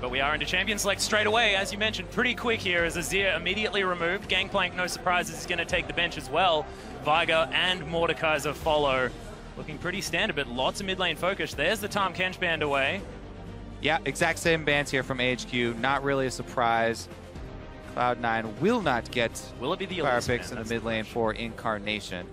But we are into champion select straight away, as you mentioned, pretty quick here as Azir immediately removed. Gangplank, no surprises, is going to take the bench as well. Viger and Mordekaiser follow. Looking pretty standard, but lots of mid lane focus. There's the Tahm Kench band away. Yeah, exact same bands here from ahq. Not really a surprise. Cloud9 will not get fire picks in the mid lane for Incarnation.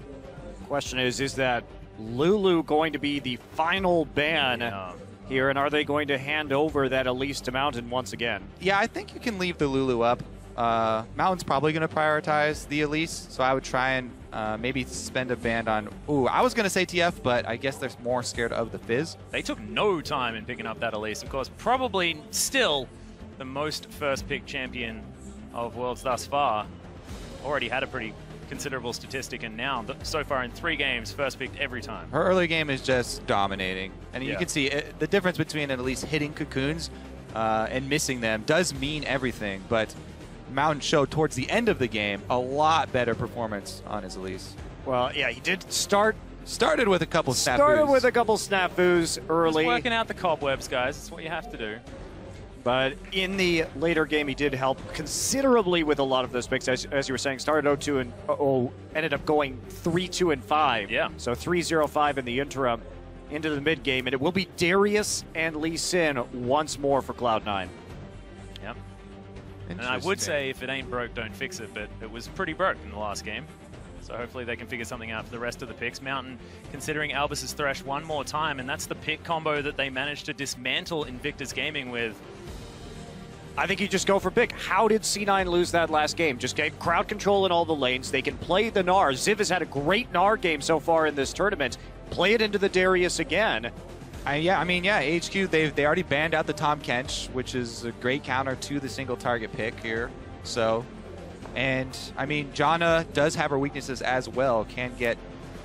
Question is that Lulu going to be the final ban here, and are they going to hand over that Elise to Mountain once again? Yeah, I think you can leave the Lulu up. Mountain's probably going to prioritize the Elise, so I would try and maybe spend a band on... Ooh, I was going to say TF, but I guess they're more scared of the Fizz. They took no time in picking up that Elise. Of course, probably still the most first-pick champion of Worlds thus far. Already had a pretty considerable statistic, and now, so far in 3 games, first picked every time. Her early game is just dominating. And you can see the difference between an Elise hitting cocoons and missing them does mean everything, but Mountain showed towards the end of the game a lot better performance on his Elise. Well, yeah, he did started with a couple snafus. Started with a couple snafus early. Just working out the cobwebs, guys. That's what you have to do. But in the later game, he did help considerably with a lot of those picks. As you were saying, started 0-2 and ended up going 3-2 and 5. Yeah. So 3-0-5 in the interim into the mid game, and it will be Darius and Lee Sin once more for Cloud9. Yep. And I would say if it ain't broke, don't fix it, but it was pretty broke in the last game. So hopefully they can figure something out for the rest of the picks. Mountain considering Albus's Thresh one more time, and that's the pick combo that they managed to dismantle Invictus Gaming with. I think you just go for pick. How did C9 lose that last game? Just get crowd control in all the lanes. They can play the Gnar. Ziv has had a great Gnar game so far in this tournament. Play it into the Darius again. ahq, they already banned out the Tahm Kench, which is a great counter to the single target pick here. So, and I mean, Janna does have her weaknesses as well. Can get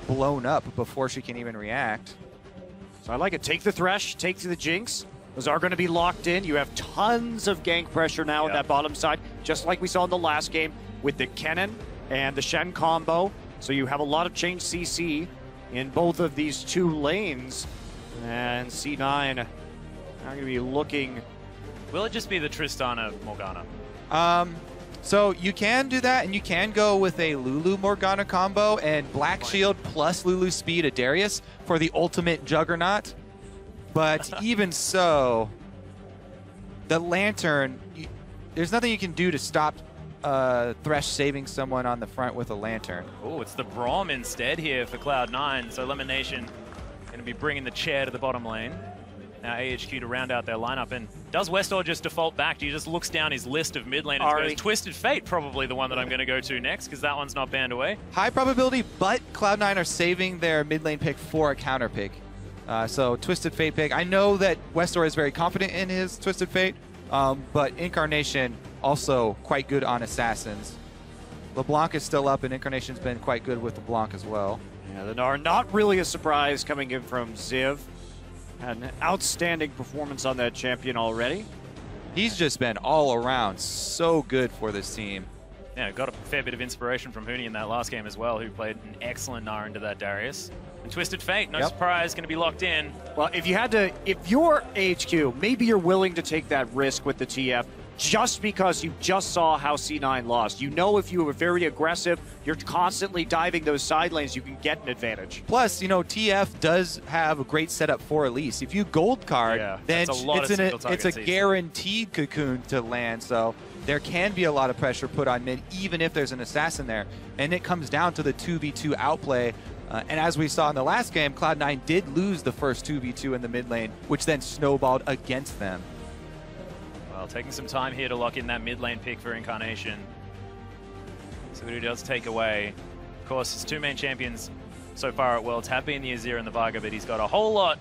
blown up before she can even react. So I like it. Take the Thresh, take the Jinx. Those are going to be locked in. You have tons of gank pressure now on that bottom side, just like we saw in the last game with the Kennen and the Shen combo. So you have a lot of change CC in both of these 2 lanes. And C9 now going to be looking... Will it just be the Tristana Morgana? So you can do that, and you can go with a Lulu Morgana combo and Black Shield plus Lulu Speed at Darius for the ultimate Juggernaut. But even so, the Lantern, there's nothing you can do to stop Thresh saving someone on the front with a Lantern. Oh, it's the Braum instead here for Cloud9. So Elimination going to be bringing the chair to the bottom lane. Now ahq to round out their lineup. And does Westor just default back? He just looks down his list of mid laners. Goes Twisted Fate, probably the one that I'm going to go to next, because that one's not banned away. High probability, but Cloud9 are saving their mid lane pick for a counter pick. So Twisted Fate pick. I know that Westor is very confident in his Twisted Fate, but Incarnation also quite good on Assassins. LeBlanc is still up, and Incarnation's been quite good with LeBlanc as well. Yeah, the Gnar not really a surprise coming in from Ziv. Had an outstanding performance on that champion already. He's just been all around so good for this team. Yeah, got a fair bit of inspiration from Huni in that last game as well, who played an excellent Gnar into that Darius. And Twisted Fate, no surprise, going to be locked in. Well, if you're ahq, maybe you're willing to take that risk with the TF just because you just saw how C9 lost. You know if you were very aggressive, you're constantly diving those side lanes, you can get an advantage. Plus, you know, TF does have a great setup for Elise. If you gold card, then it's a guaranteed cocoon to land, so there can be a lot of pressure put on mid, even if there's an assassin there. And it comes down to the 2v2 outplay. And as we saw in the last game, Cloud9 did lose the first 2v2 in the mid lane, which then snowballed against them. Well, taking some time here to lock in that mid lane pick for Incarnation. So what he does take away. Of course, his 2 main champions so far at Worlds have been the Azir and the Viger, but he's got a whole lot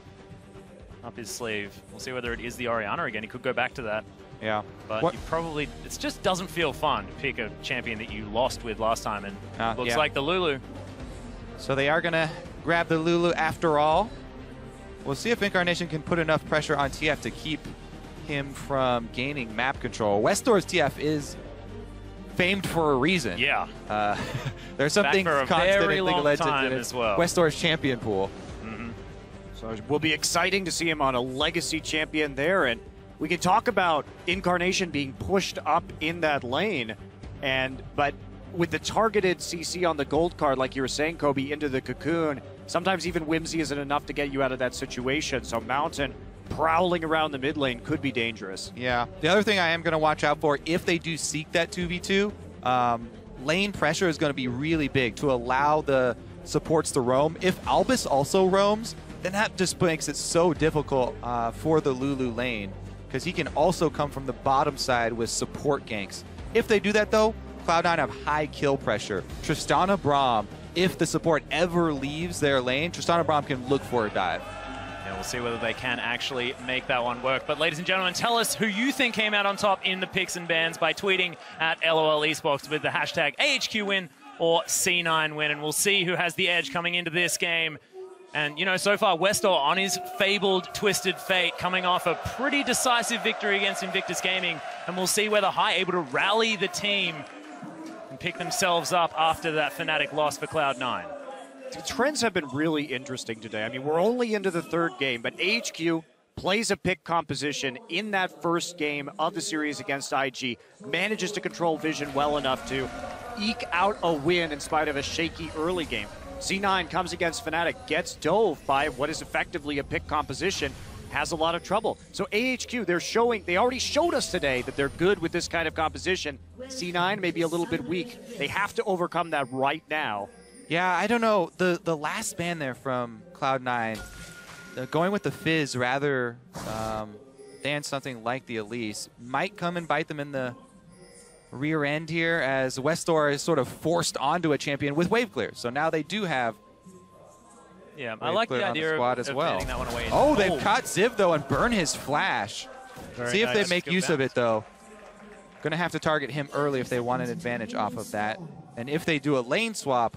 up his sleeve. We'll see whether it is the Orianna again. He could go back to that. Yeah. But you probably, it just doesn't feel fun to pick a champion that you lost with last time, and looks like the Lulu. So they are going to grab the Lulu after all. We'll see if Incarnation can put enough pressure on TF to keep him from gaining map control. Westor's TF is famed for a reason. Yeah. There's something constant in League of Legends in Westor's champion pool. So it will be exciting to see him on a legacy champion there, and we can talk about Incarnation being pushed up in that lane, but with the targeted CC on the gold card, like you were saying, Kobe, into the cocoon, sometimes even Whimsy isn't enough to get you out of that situation. So Mountain prowling around the mid lane could be dangerous. Yeah. The other thing I am going to watch out for, if they do seek that 2v2, lane pressure is going to be really big to allow the supports to roam. If Albus also roams, then that just makes it so difficult for the Lulu lane, because he can also come from the bottom side with support ganks. If they do that, though, Cloud9 have high kill pressure. Tristana Braum, if the support ever leaves their lane, Tristana Braum can look for a dive. Yeah, we'll see whether they can actually make that one work. But ladies and gentlemen, tell us who you think came out on top in the picks and bans by tweeting at LOL eSports with the hashtag ahq win or C9 win, and we'll see who has the edge coming into this game. And, you know, so far, Westor on his fabled Twisted Fate, coming off a pretty decisive victory against Invictus Gaming. And we'll see whether High able to rally the team and pick themselves up after that Fnatic loss for Cloud9. The trends have been really interesting today. I mean, we're only into the third game, but ahq plays a pick composition in that first game of the series against IG, manages to control Vision well enough to eke out a win in spite of a shaky early game. C9 comes against Fnatic, gets dove by what is effectively a pick composition, has a lot of trouble. So ahq, they already showed us today that they're good with this kind of composition. C9 may be a little bit weak. They have to overcome that right now. Yeah, I don't know. The last ban there from Cloud9, going with the Fizz rather than something like the Elise, might come and bite them in the rear end here, as Westor is sort of forced onto a champion with wave clear. So now they do have I like the idea of as well. that one away. Oh, they've caught Ziv, though, and burn his flash. See if they make use of it, though. Going to have to target him early if they want an advantage off of that. And if they do a lane swap,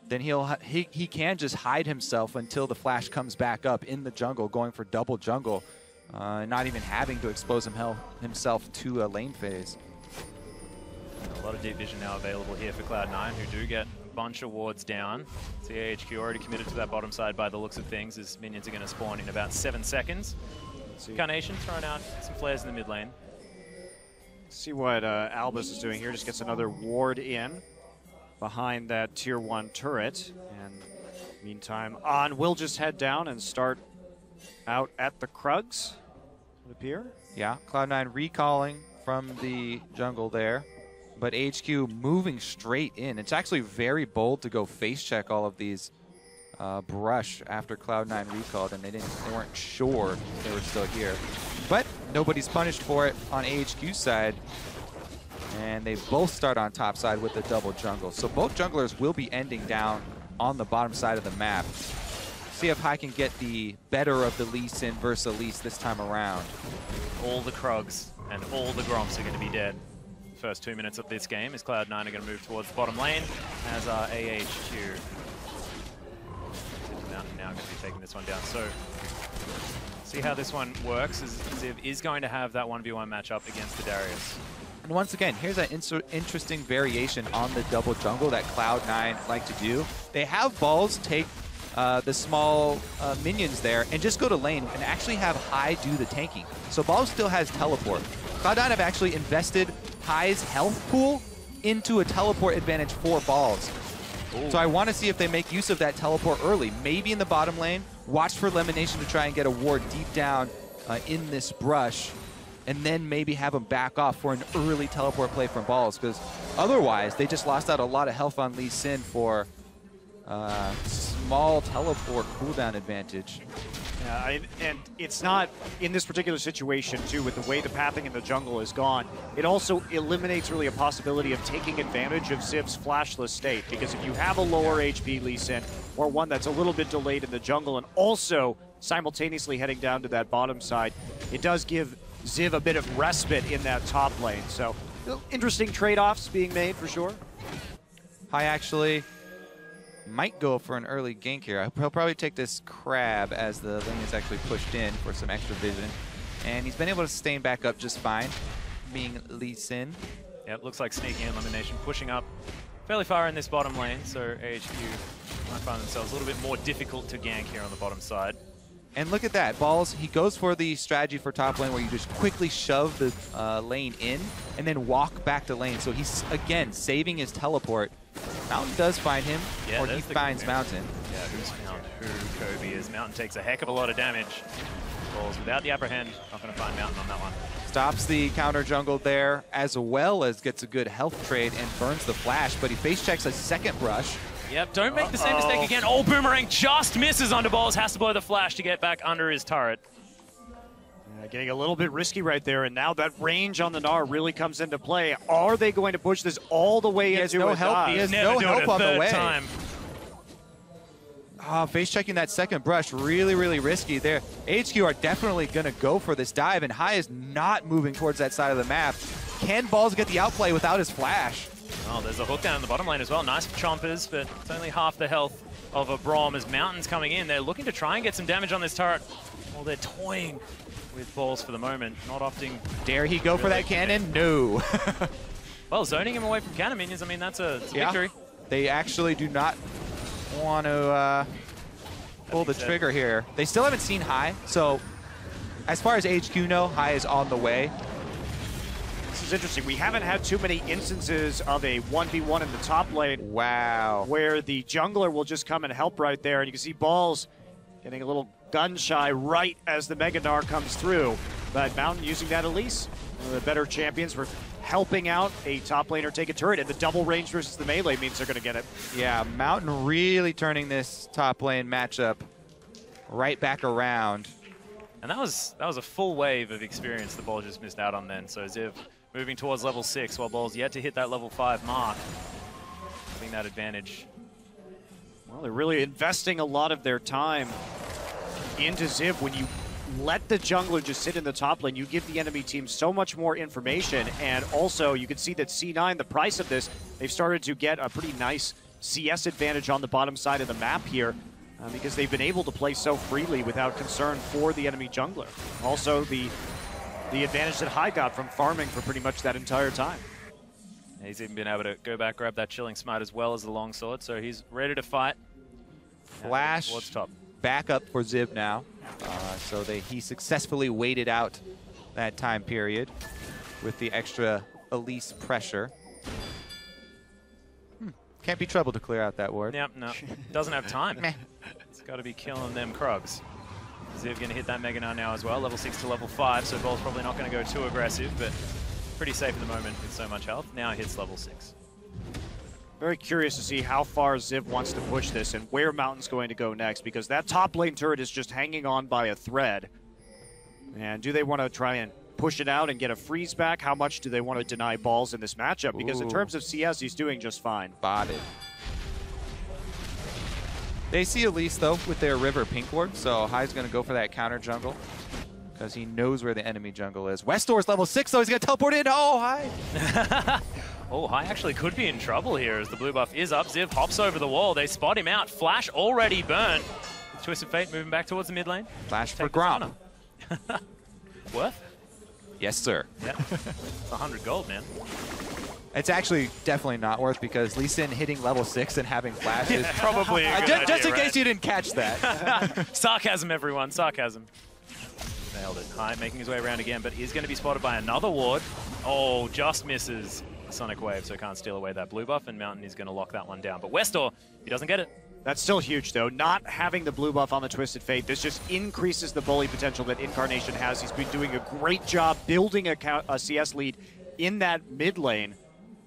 then he can just hide himself until the flash comes back up in the jungle, going for double jungle, not even having to expose himself to a lane phase. A lot of deep vision now available here for Cloud9, who do get a bunch of wards down. So ahq already committed to that bottom side by the looks of things, as minions are going to spawn in about 7 seconds. Incarnation throwing out some flares in the mid lane. See what Albus is doing here. Just gets another ward in behind that tier 1 turret. And meantime, On will just head down and start out at the Krugs, it would appear. Yeah, Cloud9 recalling from the jungle there, but ahq moving straight in. It's actually very bold to go face check all of these brush after Cloud9 recalled, and they weren't sure they were still here. But nobody's punished for it on ahq's side, and they both start on top side with the double jungle. So both junglers will be ending down on the bottom side of the map. See if High can get the better of the Lee Sin versus Elise this time around. All the Krugs and all the Gromps are going to be dead. First 2 minutes of this game as Cloud9 are going to move towards the bottom lane, as are ahq. Mountain now going to be taking this one down. So see how this one works, as Ziv is going to have that 1v1 matchup against the Darius. And once again, here's an interesting variation on the double jungle that Cloud9 like to do. They have Balls take the small minions there and just go to lane and actually have High do the tanking. So Balls still has teleport. Cloud9 have actually invested High's health pool into a teleport advantage for Balls. Ooh. So I want to see if they make use of that teleport early, maybe in the bottom lane, watch for elimination to try and get a ward deep down in this brush, and then maybe have them back off for an early teleport play from Balls, because otherwise they just lost out a lot of health on Lee Sin for small teleport cooldown advantage. Yeah, and it's not, in this particular situation too, with the way the pathing in the jungle is gone, it also eliminates really a possibility of taking advantage of Ziv's flashless state, because if you have a lower HP Lee Sin, or one that's a little bit delayed in the jungle and also simultaneously heading down to that bottom side, it does give Ziv a bit of respite in that top lane. So interesting trade-offs being made for sure. High actually might go for an early gank here. He'll probably take this crab as the lane is actually pushed in for some extra vision. And he's been able to sustain back up just fine, being Lee Sin. Yeah, it looks like sneaking elimination, pushing up fairly far in this bottom lane, so ahq might find themselves a little bit more difficult to gank here on the bottom side. And look at that. Balls, he goes for the strategy for top lane where you just quickly shove the lane in and then walk back to lane. So he's, again, saving his teleport. Mountain does find him, or he finds Mountain. Yeah, who's found who Kobe is. Mountain takes a heck of a lot of damage. Balls without the apprehend, not going to find Mountain on that one. Stops the counter jungle there, as well as gets a good health trade and burns the flash, but he face checks a second brush. Yep, don't make the same mistake again. Oh, Boomerang just misses onto Balls, has to blow the flash to get back under his turret. Getting a little bit risky right there, and now that range on the Gnar really comes into play. Are they going to push this all the way into a dive? He has no help on the way. Face checking that second brush, really, really risky there. ahq are definitely going to go for this dive, and High is not moving towards that side of the map. Can Balls get the outplay without his flash? Oh, there's a hook down in the bottom lane as well. Nice for Chompers, but it's only half the health of a Braum as Mountain's coming in. They're looking to try and get some damage on this turret. Well, they're toying with Balls for the moment, not opting. Dare he go for that cannon? No. Well, zoning him away from cannon minions, I mean, that's a victory. They actually do not want to pull the trigger here. They still haven't seen High, so as far as ahq know, High is on the way. This is interesting. We haven't had too many instances of a 1v1 in the top lane. Wow. Where the jungler will just come and help right there, and you can see Balls getting a little gun shy right as the Mega Gnar comes through. But Mountain using that Elise, one of the better champions for helping out a top laner take a turret, and the double range versus the melee means they're going to get it. Yeah, Mountain really turning this top lane matchup right back around. And that was a full wave of experience the Ball just missed out on then. So Ziv moving towards level 6 while Ball's yet to hit that level 5 mark. Having that advantage. Well, they're really investing a lot of their time into Ziv. When you let the jungler just sit in the top lane, you give the enemy team so much more information, and also you can see that C9, the price of this, they've started to get a pretty nice CS advantage on the bottom side of the map here because they've been able to play so freely without concern for the enemy jungler. Also, the advantage that High got from farming for pretty much that entire time. He's even been able to go back, grab that Chilling Smite as well as the longsword, so he's ready to fight. Flash back up for Ziv now. So he successfully waited out that time period with the extra Elise pressure. Can't be trouble to clear out that ward. Yep, no. Doesn't have time. It's got to be killing them Krugs. Ziv going to hit that Mega Gnar now as well, level 6 to level 5, so Ball's probably not going to go too aggressive, but pretty safe at the moment with so much health. Now hits level 6. Very curious to see how far Ziv wants to push this and where Mountain's going to go next, because that top lane turret is just hanging on by a thread. And do they want to try and push it out and get a freeze back? How much do they want to deny Balls in this matchup? Because in terms of CS, he's doing just fine. Botted. They see Elise, though, with their River Pink Ward, so High's going to go for that counter jungle because he knows where the enemy jungle is. Westor's level 6, though. He's going to teleport in. Oh, High. Oh, High actually could be in trouble here as the blue buff is up. Ziv hops over the wall. They spot him out. Flash already burnt. Twisted Fate moving back towards the mid lane. Flash for Grom. Worth? Yes, sir. Yeah. It's 100 gold, man. It's actually definitely not worth because Lee Sin hitting level 6 and having Flash is probably a good just idea, in case you didn't catch that. Sarcasm, everyone. Sarcasm. Nailed it. High making his way around again, but he's going to be spotted by another ward. Oh, just misses the Sonic Wave, so can't steal away that blue buff, and Mountain is going to lock that one down. But Westor, he doesn't get it. That's still huge, though. Not having the blue buff on the Twisted Fate, this just increases the bully potential that Incarnation has. He's been doing a great job building a CS lead in that mid lane.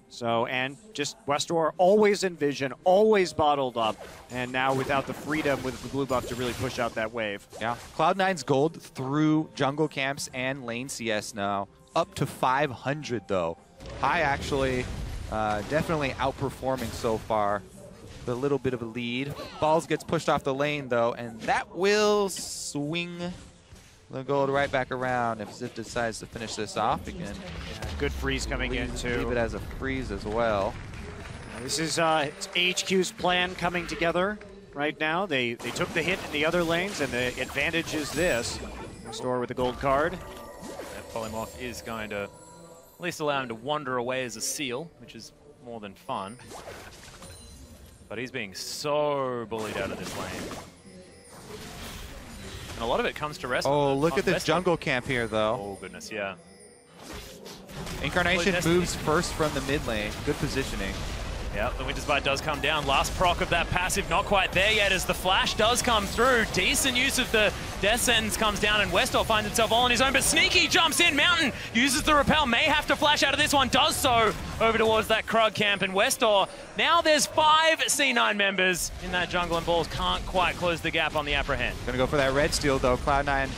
So, and just Westor always in vision, always bottled up, and now without the freedom with the blue buff to really push out that wave. Yeah, Cloud9's gold through jungle camps and lane CS now, up to 500 though. High actually definitely outperforming so far. A little bit of a lead. Balls gets pushed off the lane though, and that will swing the gold right back around if Ziv decides to finish this off again. Yeah, good freeze coming in too. Leave it as a freeze as well. This is it's ahq's plan coming together right now. They took the hit in the other lanes, and the advantage is this. Store with the gold card. That Polymorph is going to at least allow him to wander away as a seal, which is more than fun. But he's being so bullied out of this lane. And a lot of it comes to rest. Oh, look at this jungle camp here, though. Oh, goodness, yeah. Incarnation moves first from the mid lane. Good positioning. Yeah, the Winter's Bite does come down. Last proc of that passive, not quite there yet as the flash does come through. Decent use of the Death Sentence comes down and Westor finds himself all on his own, but Sneaky jumps in. Mountain uses the repel, may have to flash out of this one, does so over towards that Krug camp, and Westor, now there's 5 C9 members in that jungle and Balls can't quite close the gap on the Apprehend. Gonna go for that red steal though. Cloud9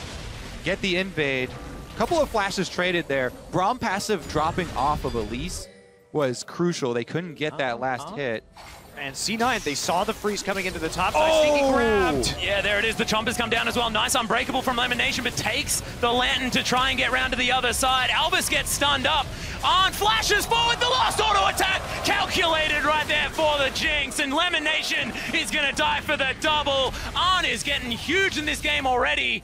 get the invade. Couple of flashes traded there. Braum passive dropping off of Elise was crucial. They couldn't get that last hit. And C9, they saw the freeze coming into the top side. Sneaky grabbed. Yeah, there it is. The Chompers come down as well. Nice unbreakable from Lemon Nation, but takes the Lantern to try and get round to the other side. Albus gets stunned up. On flashes forward, the last auto attack calculated right there for the Jinx, and Lemon Nation is going to die for the double. Arn is getting huge in this game already.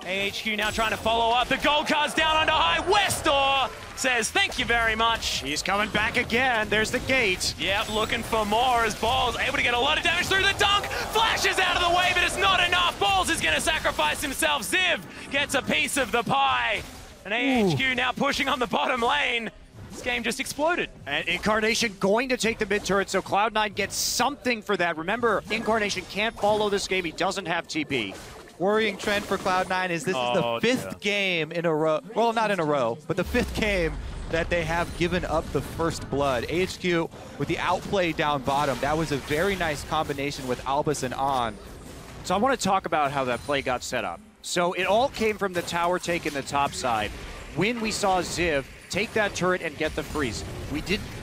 ahq now trying to follow up. The gold card's down under high. Westor says thank you very much. He's coming back again. There's the gate. Yep, looking for more as Balls able to get a lot of damage through the dunk. Flashes out of the way, but it's not enough. Balls is going to sacrifice himself. Ziv gets a piece of the pie. And ahq now pushing on the bottom lane. This game just exploded. And Incarnation going to take the mid turret, so Cloud9 gets something for that. Remember, Incarnation can't follow this game. He doesn't have TP. Worrying trend for Cloud9 is this is the 5th game in a row. Well, not in a row, but the 5th game that they have given up the first blood. ahq with the outplay down bottom. That was a very nice combination with Albus and On. So I want to talk about how that play got set up. So it all came from the tower take in the top side. When we saw Ziv take that turret and get the freeze,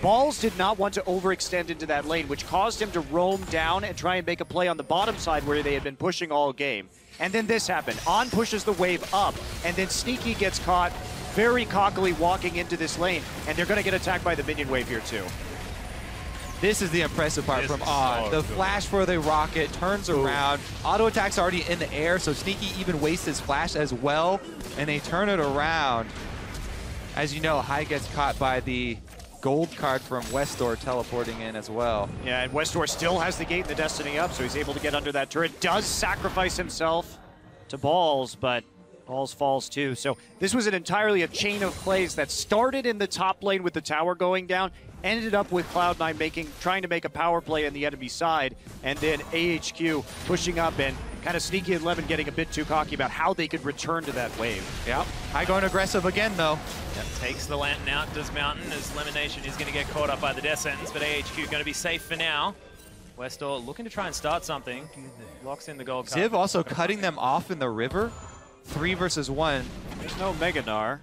Balls did not want to overextend into that lane, which caused him to roam down and try and make a play on the bottom side where they had been pushing all game. And then this happened. On pushes the wave up, and then Sneaky gets caught very cockily walking into this lane, and they're going to get attacked by the minion wave here too. This is the impressive part from On. The flash for the rocket turns around. Auto attack's already in the air, so Sneaky even wastes his flash as well, and they turn it around. As you know, High gets caught by the gold card from Westor teleporting in as well. Yeah, and Westor still has the gate and the Destiny up, so he's able to get under that turret. Does sacrifice himself to Balls, but Balls falls too. So this was entirely a chain of plays that started in the top lane with the tower going down, ended up with Cloud9 trying to make a power play on the enemy side, and then ahq pushing up and kind of Sneaky and Lemon getting a bit too cocky about how they could return to that wave. Yep. High going aggressive again, though. Yep, takes the Lantern out, does Mountain, as Lemon Nation is going to get caught up by the Death Sentence, but ahq going to be safe for now. Westor looking to try and start something. Locks in the gold card. Ziv also cutting them off in the river. 3 versus 1. There's no Mega Gnar.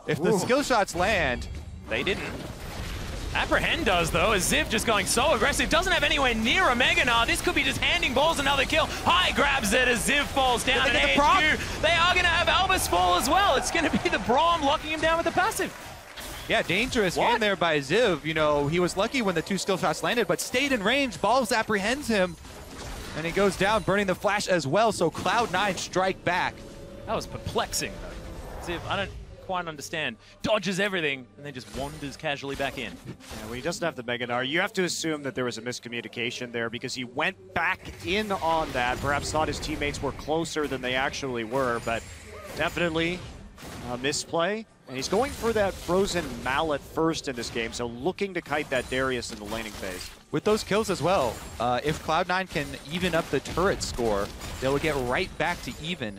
If the skill shots land, they didn't. Apprehend does, though, as Ziv just going so aggressive. Doesn't have anywhere near a Mega Gnar. This could be just handing Balls another kill. High grabs it as Ziv falls down. And ahq, they are going to have Albus fall as well. It's going to be the Braum locking him down with the passive. Yeah, dangerous game there by Ziv. You know, he was lucky when the 2 skill shots landed, but stayed in range. Balls apprehends him, and he goes down, burning the flash as well, so Cloud9 strike back. That was perplexing, though. Ziv, I don't quite understand. Dodges everything, and then just wanders casually back in. Yeah, well, he doesn't have the Mega Gnar. You have to assume that there was a miscommunication there because he went back in on that. Perhaps thought his teammates were closer than they actually were, but definitely a misplay. And he's going for that Frozen Mallet first in this game, so looking to kite that Darius in the laning phase. With those kills as well, if Cloud9 can even up the turret score, they'll get right back to even.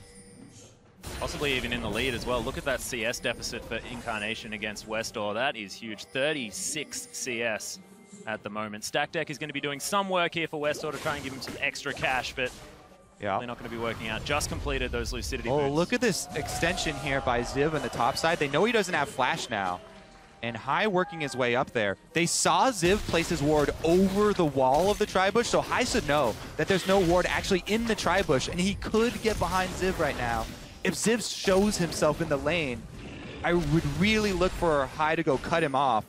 Possibly even in the lead as well. Look at that CS deficit for Incarnation against Westor. That is huge. 36 CS at the moment. Stack Deck is going to be doing some work here for Westor to try and give him some extra cash, but they're not going to be working out. Just completed those Lucidity boots. Look at this extension here by Ziv on the top side. They know he doesn't have flash now. And High working his way up there. They saw Ziv place his ward over the wall of the tri-bush, so High should know that there's no ward actually in the tri-bush, and he could get behind Ziv right now. If Ziv shows himself in the lane, I would really look for High to go cut him off.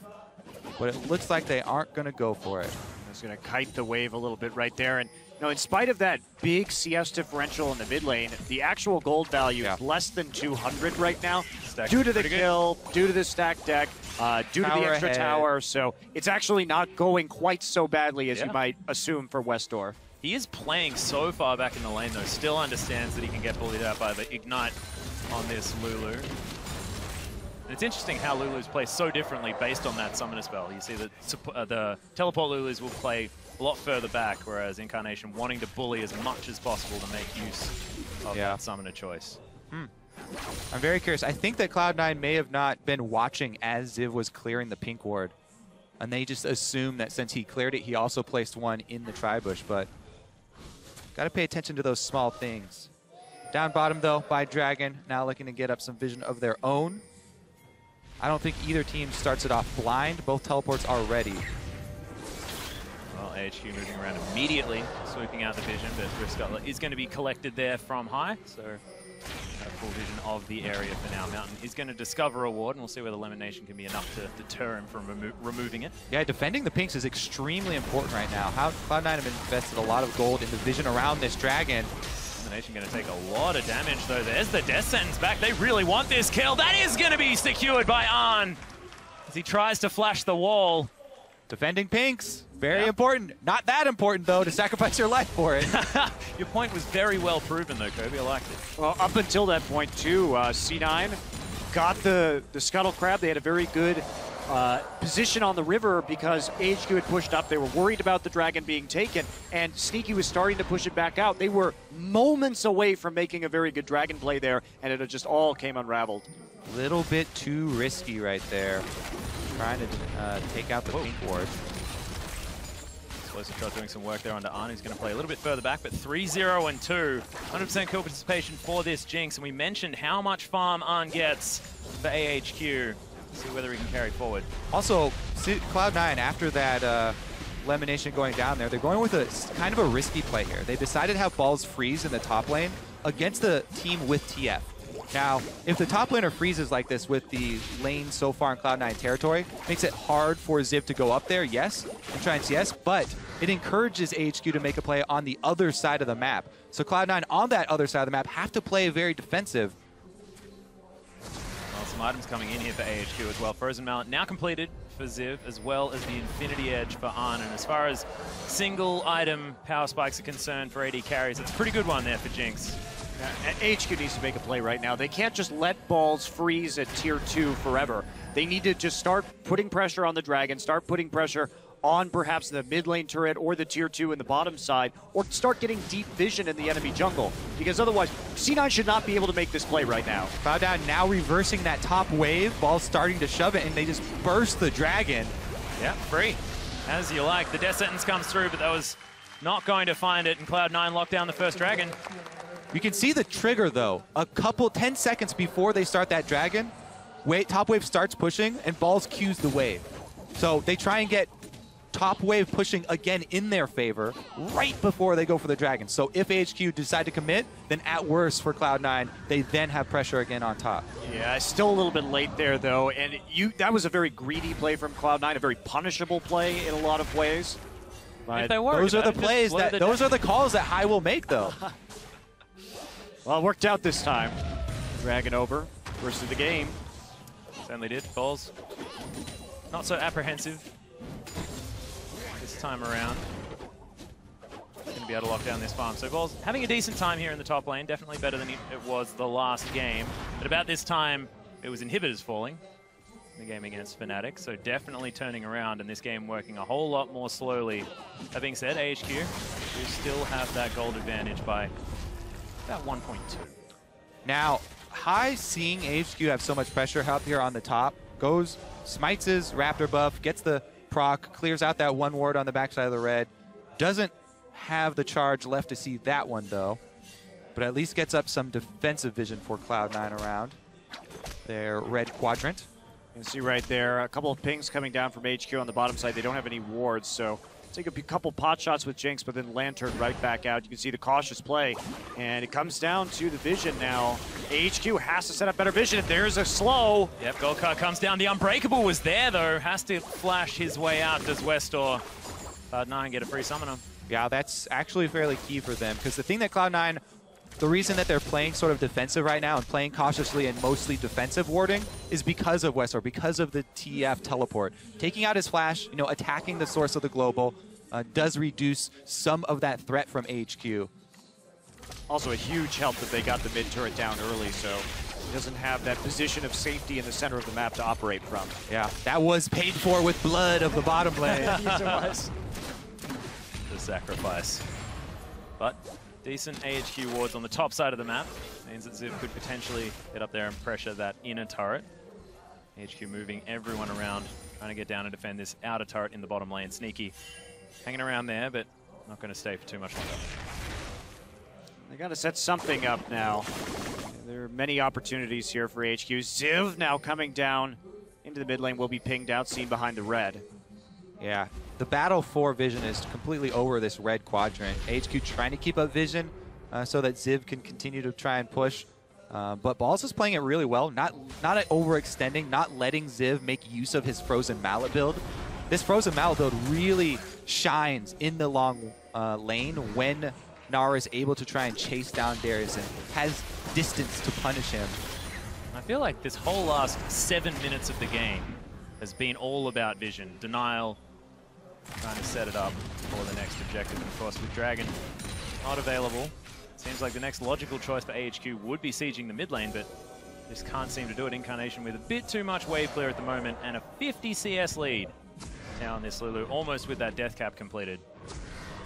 But it looks like they aren't going to go for it. He's going to kite the wave a little bit right there. And you know, in spite of that big CS differential in the mid lane, the actual gold value is less than 200 right now due to the kill, due to the stack deck, due to the extra tower. So it's actually not going quite so badly as you might assume for Westor. He is playing so far back in the lane, though. Still understands that he can get bullied out by the Ignite on this Lulu. And it's interesting how Lulus play so differently based on that summoner spell. You see that the teleport Lulus will play a lot further back, whereas Incarnation wanting to bully as much as possible to make use of that summoner choice. I'm very curious. I think that Cloud9 may have not been watching as Ziv was clearing the pink ward. And they just assumed that since he cleared it, he also placed one in the tri-bush. But got to pay attention to those small things. Down bottom, though, by Dragon. Now looking to get up some vision of their own. I don't think either team starts it off blind. Both teleports are ready. Well, ahq moving around immediately, sweeping out the vision, but Riftgutler is going to be collected there from high. So full vision of the area for now. Mountain is going to discover a ward, and we'll see whether Elimination can be enough to deter him from removing it. Yeah, defending the pinks is extremely important right now. Cloud9 have invested a lot of gold in the vision around this Dragon. Elimination going to take a lot of damage, though. There's the death sentence back. They really want this kill. That is going to be secured by Arn as he tries to flash the wall. Defending pinks, very important. Not that important, though, to sacrifice your life for it. Your point was very well proven, though, Kobe. I liked it. Well, up until that point, too, C9 got the Scuttle Crab. They had a very good position on the river because ahq had pushed up. They were worried about the Dragon being taken, and Sneaky was starting to push it back out. They were moments away from making a very good Dragon play there, and it just all came unraveled. Little bit too risky right there. Trying to take out the pink ward. Explosive Shot doing some work there under Arn. He's going to play a little bit further back, but 3-0 and 2. 100% kill participation for this Jinx, and we mentioned how much farm Arn gets for ahq. See whether he can carry forward. Also, Cloud9, after that elimination going down there, they're going with a kind of a risky play here. They decided to have balls freeze in the top lane against the team with TF. Now, if the top laner freezes like this with the lane so far in Cloud9 territory, makes it hard for Ziv to go up there, yes, and try and CS, but it encourages ahq to make a play on the other side of the map. So Cloud9 on that other side of the map have to play very defensive. Well, some items coming in here for ahq as well. Frozen Mallet now completed for Ziv, as well as the Infinity Edge for Arn. And as far as single item power spikes are concerned for AD carries, it's a pretty good one there for Jinx. ahq needs to make a play right now. They can't just let balls freeze at tier 2 forever. They need to just start putting pressure on the Dragon, start putting pressure on perhaps the mid lane turret or the tier 2 in the bottom side, or start getting deep vision in the enemy jungle. Because otherwise, C9 should not be able to make this play right now. Cloud9 now reversing that top wave, ball starting to shove it, and they just burst the Dragon. Yeah, free. As you like. The death sentence comes through, but that was not going to find it, and Cloud9 locked down the first Dragon. You can see the trigger, though. 10 seconds before they start that Dragon, top wave starts pushing, and balls cues the wave. So they try and get top wave pushing again in their favor right before they go for the Dragon. So if ahq decide to commit, then at worst for Cloud9, they then have pressure again on top. Yeah, still a little bit late there, though. And that was a very greedy play from Cloud9, a very punishable play in a lot of ways. But those are the plays those are the calls that High will make, though. Well, it worked out this time. Dragon over, first of the game. Certainly did. Balls not so apprehensive this time around. Going to be able to lock down this farm. So Balls having a decent time here in the top lane. Definitely better than it was the last game. But about this time, it was inhibitors falling in the game against Fnatic. So definitely turning around and this game working a whole lot more slowly. That being said, ahq do still have that gold advantage by about 1.2. Now, High seeing ahq have so much pressure up here on the top, goes, smites his Raptor buff, gets the proc, clears out that one ward on the backside of the red. Doesn't have the charge left to see that one, though, but at least gets up some defensive vision for Cloud9 around their red quadrant. You can see right there, a couple of pings coming down from ahq on the bottom side. They don't have any wards, so take a couple pot shots with Jinx, but then Lantern right back out. You can see the cautious play, and it comes down to the vision now. ahq has to set up better vision. There's a slow. Yep, Gold Card comes down. The Unbreakable was there, though. Has to flash his way out. Does Westor. Cloud9 get a free summoner. Yeah, that's actually fairly key for them, because the thing that Cloud9, the reason that they're playing sort of defensive right now and playing cautiously and mostly defensive warding is because of Westor, because of the TF teleport. Taking out his flash, attacking the source of the global, does reduce some of that threat from ahq. Also a huge help that they got the mid turret down early, so he doesn't have that position of safety in the center of the map to operate from. Yeah, that was paid for with blood of the bottom lane. Yes, it was. The sacrifice. But decent ahq wards on the top side of the map. Means that Ziv could potentially get up there and pressure that inner turret. ahq moving everyone around, trying to get down and defend this outer turret in the bottom lane. Sneaky hanging around there, but not going to stay for too much longer. They got to set something up now. There are many opportunities here for ahq. Ziv now coming down into the mid lane, will be pinged out, seen behind the red. Yeah, the battle for vision is completely over this red quadrant. ahq trying to keep up vision so that Ziv can continue to try and push. But Balls is playing it really well, not overextending, not letting Ziv make use of his Frozen Mallet build. This Frozen Mallet build really shines in the long lane when Nara is able to try and chase down Darius and has distance to punish him. I feel like this whole last 7 minutes of the game has been all about vision. Denial, trying to set it up for the next objective. And of course, with Dragon not available, seems like the next logical choice for ahq would be sieging the mid lane, but just can't seem to do it. Incarnation with a bit too much wave clear at the moment and a 50 CS lead now on this Lulu, almost with that death cap completed.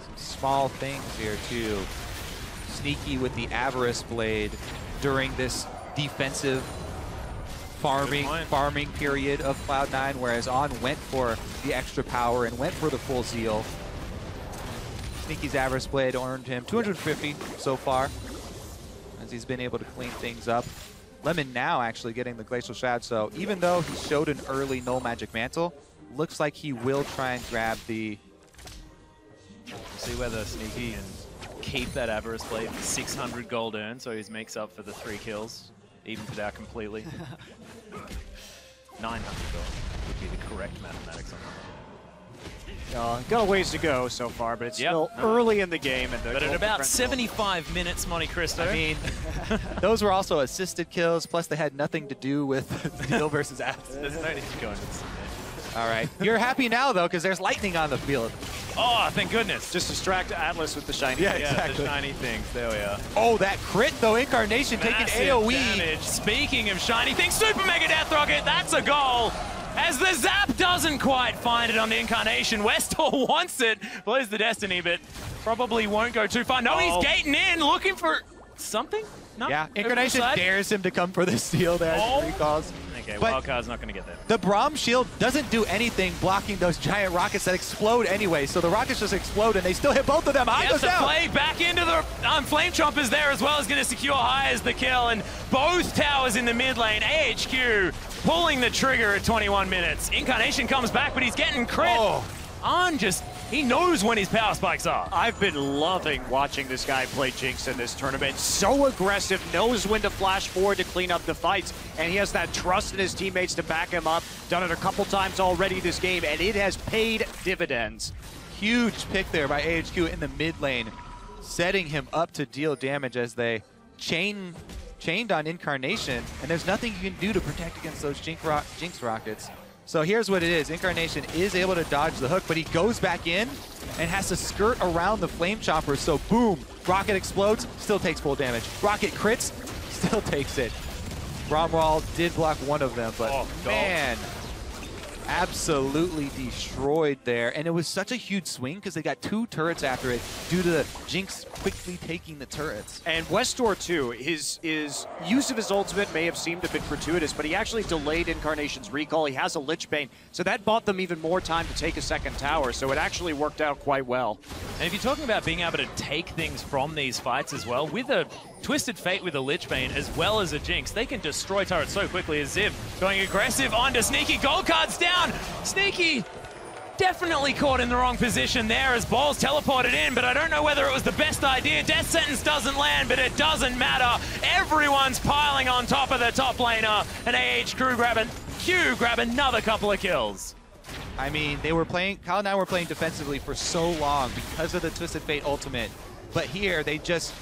Some small things here too. Sneaky with the Avarice Blade during this defensive farming period of Cloud9, whereas On went for the extra power and went for the full zeal. Sneaky's Avarice Blade earned him 250 so far, as he's been able to clean things up. Lemon now actually getting the Glacial Shroud, so even though he showed an early Null Magic Mantle, looks like he will try and grab the... See whether Sneaky can keep that Avarice Blade for 600 gold earned, so he makes up for the 3 kills, evened it out completely. 900 gold would be the correct mathematics on that. Got a ways to go so far, but it's still early in the game. But at about 75 minutes, Monte Cristo. I mean, those were also assisted kills, plus they had nothing to do with Deal versus Atlas. There's no need to go into this. All right. You're happy now, though, because there's lightning on the field. Oh, thank goodness. Just distract Atlas with the shiny things. Exactly. The shiny things. There we are. Oh, that crit, though. Incarnation taking AoE. Damage. Speaking of shiny things, Super Mega Death Rocket, that's a goal. As the zap doesn't quite find it on the Incarnation. Westall wants it, blows the Destiny, but probably won't go too far. No, he's gating in, looking for something? No? Yeah, Incarnation dares him to come for the steal there. Recalls. Okay, Wildcard's not going to get there. The Braum shield doesn't do anything blocking those giant rockets that explode anyway, so the rockets just explode and they still hit both of them. Yep, the play back into the Flame Chompers there as well is going to secure High as the kill, and both towers in the mid lane. ahq pulling the trigger at 21 minutes. Incarnation comes back, but he's getting crit. On he knows when his power spikes are. I've been loving watching this guy play Jinx in this tournament. So aggressive, knows when to flash forward to clean up the fights, and he has that trust in his teammates to back him up. Done it a couple times already this game, and it has paid dividends. Huge pick there by ahq in the mid lane, setting him up to deal damage as they chained on Incarnation, and there's nothing you can do to protect against those Jinx rockets. So here's what it is. Incarnation is able to dodge the hook, but he goes back in and has to skirt around the Flame Chopper. So boom, Rocket explodes, still takes full damage. Rocket crits, still takes it. Bromwall did block one of them, but man, absolutely destroyed there. And it was such a huge swing because they got 2 turrets after it due to the Jinx quickly taking the turrets. And Westor too, his use of his ultimate may have seemed a bit gratuitous, but he actually delayed Incarnation's recall. He has a Lich Bane, so that bought them even more time to take a second tower, so it actually worked out quite well. And if you're talking about being able to take things from these fights as well, with a Twisted Fate with a Lich Bane as well as a Jinx, they can destroy turrets so quickly. As Ziv going aggressive onto Sneaky. Gold card's down. Sneaky definitely caught in the wrong position there as Balls teleported in, but I don't know whether it was the best idea. Death Sentence doesn't land, but it doesn't matter. Everyone's piling on top of the top laner, and ahq grab another couple of kills. I mean, Cloud9 were playing defensively for so long because of the Twisted Fate ultimate, but here they just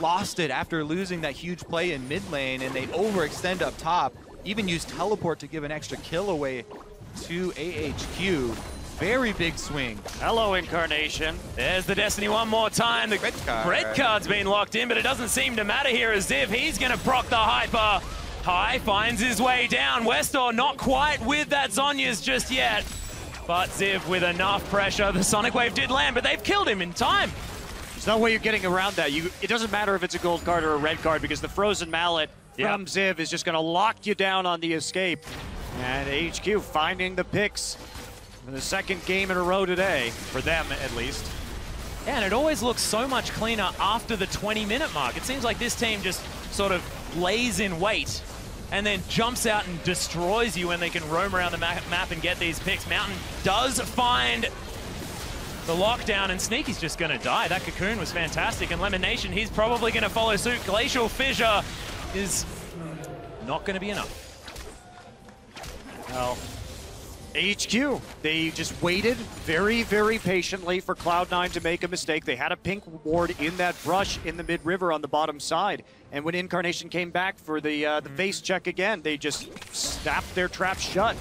lost it after losing that huge play in mid lane, and they overextend up top, even use teleport to give an extra kill away to ahq. very big swing. Hello, Incarnation. There's the Destiny one more time. The red card's been locked in, but it doesn't seem to matter here as Ziv. He's going to proc the Hyper. High finds his way down. Westor not quite with that Zhonya's just yet. But Ziv with enough pressure. The Sonic Wave did land, but they've killed him in time. There's no way you're getting around that. It doesn't matter if it's a gold card or a red card because the Frozen Mallet from Ziv is just going to lock you down on the escape. And ahq finding the picks for the second game in a row today, for them at least. Yeah, and it always looks so much cleaner after the 20-minute mark. It seems like this team just sort of lays in wait and then jumps out and destroys you when they can roam around the map and get these picks. Mountain does find the lockdown, and Sneaky's just going to die. That cocoon was fantastic, and Lemon Nation, he's probably going to follow suit. Glacial Fissure is not going to be enough. Well, ahq, they just waited very, very patiently for Cloud9 to make a mistake. They had a pink ward in that brush in the mid-river on the bottom side. And when Incarnation came back for the face check again, they just snapped their trap shut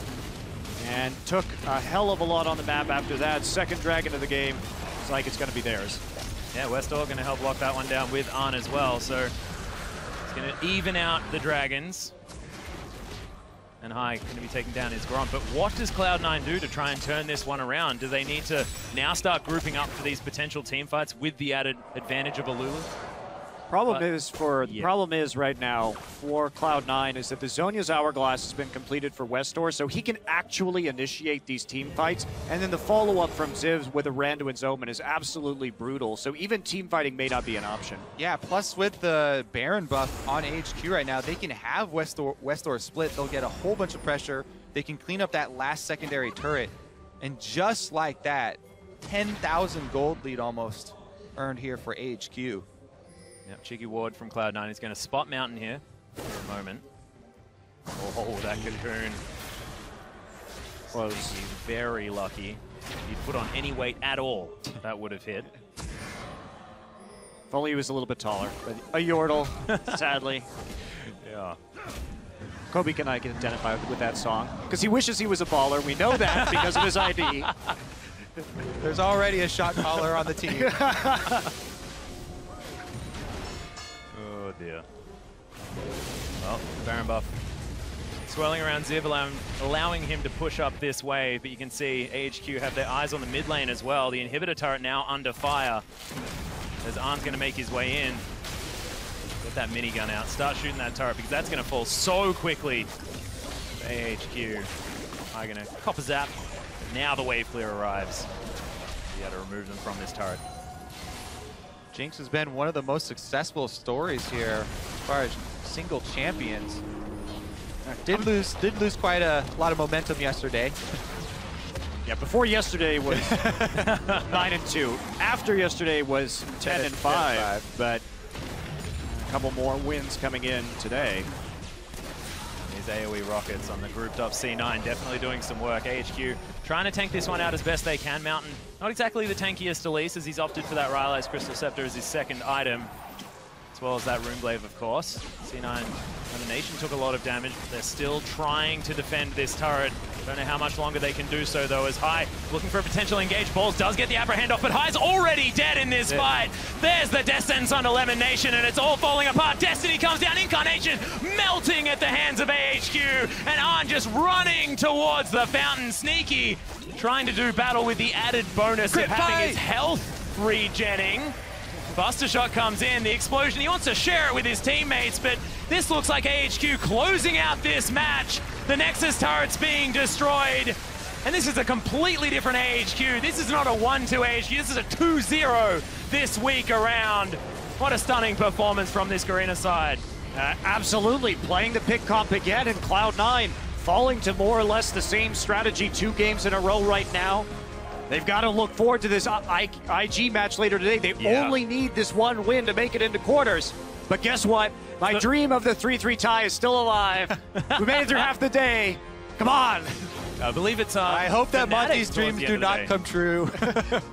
and took a hell of a lot on the map after that. Second dragon of the game. It's like it's going to be theirs. Yeah, Westor going to help lock that one down with Arn as well. So it's going to even out the dragons. And High going to be taking down his Gromp. But what does Cloud9 do to try and turn this one around? Do they need to now start grouping up for these potential team fights with the added advantage of a Lulu? The problem is right now for Cloud9 is that the Zhonya's Hourglass has been completed for Westor, so he can actually initiate these team fights, and then the follow-up from Zivs with a Randuin's Omen is absolutely brutal, so even team fighting may not be an option. Yeah, plus with the Baron buff on ahq right now, they can have Westor split. They'll get a whole bunch of pressure. They can clean up that last secondary turret, and just like that, 10,000 gold lead almost earned here for ahq. Yep, cheeky ward from Cloud9 is going to spot Mountain here for a moment. Oh, that cocoon was very lucky. If he'd put on any weight at all, that would have hit. If only he was a little bit taller. But a Yordle, sadly. Yeah. Kobe and I can identify with that song because he wishes he was a baller. We know that because of his ID. There's already a shot caller on the team. Oh dear. Well, Baron buff swirling around Ziv, allowing him to push up this way, but you can see ahq have their eyes on the mid lane as well. The inhibitor turret now under fire as Arn's going to make his way in. Get that minigun out, start shooting that turret because that's going to fall so quickly. ahq are going to cop a zap. Now the wave clear arrives. You got to remove them from this turret. Jinx has been one of the most successful stories here as far as single champions. Did lose quite a lot of momentum yesterday. Yeah, before yesterday was 9-2. After yesterday was 10-5, but a couple more wins coming in today. These AoE rockets on the grouped up C9 definitely doing some work. ahq trying to tank this one out as best they can. Mountain, not exactly the tankiest Elise as he's opted for that Rylai's Crystal Scepter as his second item, as well as that Runeglaive, of course. C9 and the Nation took a lot of damage, but they're still trying to defend this turret. Don't know how much longer they can do so, though, as High looking for a potential engage. Balls does get the upper hand off, but High's already dead in this fight. There's the death sentence under Lemon Nation, and it's all falling apart. Destiny comes down, Incarnation melting at the hands of ahq, and Arn just running towards the fountain. Sneaky trying to do battle with the added bonus of having his health regenning. Buster Shot comes in, the explosion, he wants to share it with his teammates, but this looks like ahq closing out this match. The Nexus turret's being destroyed, and this is a completely different ahq. This is not a 1-2 ahq, this is a 2-0 this week around. What a stunning performance from this Garena side. Absolutely, playing the pick comp again, and Cloud9 falling to more or less the same strategy 2 games in a row right now. They've got to look forward to this IG match later today. They only need this one win to make it into quarters. But guess what? My dream of the 3-3 tie is still alive. We made it through half the day. Come on. I believe it's I hope that Monty's dreams do not come true.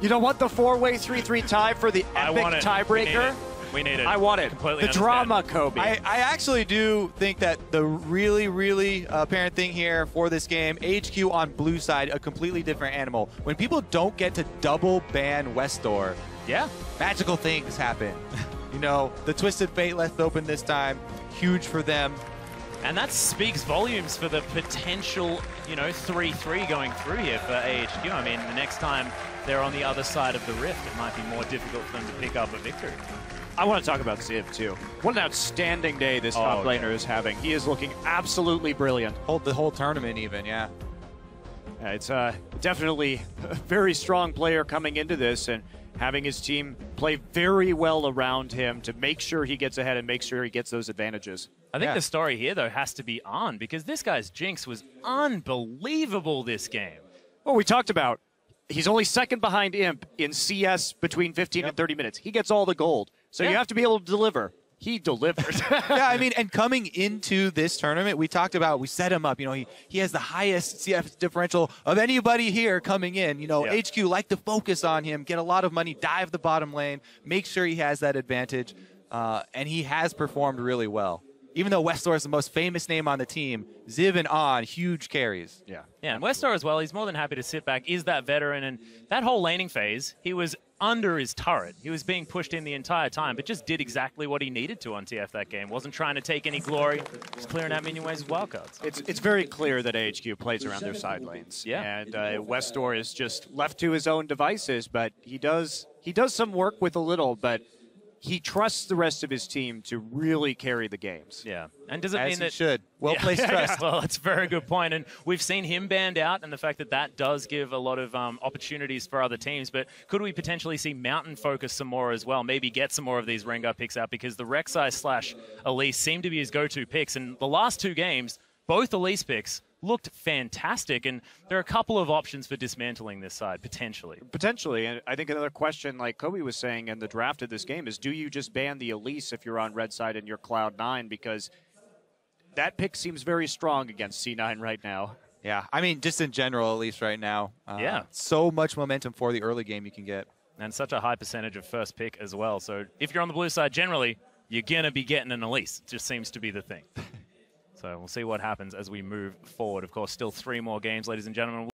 You don't want the 4-way 3-3 tie for the epic tiebreaker? We need it. I want it. Completely the drama, Kobe. I actually do think that the really apparent thing here for this game, HQ on blue side, a completely different animal. When people don't get to double ban Westor, yeah, magical things happen. You know, the Twisted Fate left open this time, huge for them. And that speaks volumes for the potential, you know, 3-3 going through here for ahq. I mean, the next time they're on the other side of the rift, it might be more difficult for them to pick up a victory. I want to talk about Ziv, too. What an outstanding day this top laner is having. He is looking absolutely brilliant. The whole tournament even, yeah. It's definitely a very strong player coming into this and having his team play very well around him to make sure he gets ahead and make sure he gets those advantages. I think the story here, though, has to be on, because this guy's Jinx was unbelievable this game. Well, we talked about he's only second behind Imp in CS between 15 and 30 minutes. He gets all the gold. So you have to be able to deliver. He delivered. Yeah, I mean, and coming into this tournament, we talked about, we set him up. You know, he has the highest CF differential of anybody here coming in. You know, HQ like to focus on him, get a lot of money, dive the bottom lane, make sure he has that advantage. And he has performed really well. Even though Westor is the most famous name on the team, Ziv and On, huge carries. Yeah, and Westor as well, he's more than happy to sit back, is that veteran, and that whole laning phase, he was under his turret. He was being pushed in the entire time, but just did exactly what he needed to on TF that game. Wasn't trying to take any glory, just clearing out minion waves with wildcards. It's very clear that ahq plays around their side lanes. Yeah. And Westor is just left to his own devices, but he does some work with a little, but he trusts the rest of his team to really carry the games. Yeah. And does it mean that... should. Well-placed trust. Well, that's a very good point. And we've seen him banned out, and the fact that that does give a lot of opportunities for other teams. But could we potentially see Mountain focus some more as well? Maybe get some more of these Rengar picks out, because the Rek'Sai / Elise seem to be his go-to picks. And the last two games, both Elise picks looked fantastic, and there are a couple of options for dismantling this side, potentially. Potentially, and I think another question, like Kobe was saying in the draft of this game, is do you just ban the Elise if you're on red side and you're Cloud9? Because that pick seems very strong against C9 right now. Yeah, I mean, just in general, Elise right now. So much momentum for the early game you can get. And such a high percentage of first pick as well. So if you're on the blue side, generally, you're going to be getting an Elise. It just seems to be the thing. So we'll see what happens as we move forward. Of course, still 3 more games, ladies and gentlemen.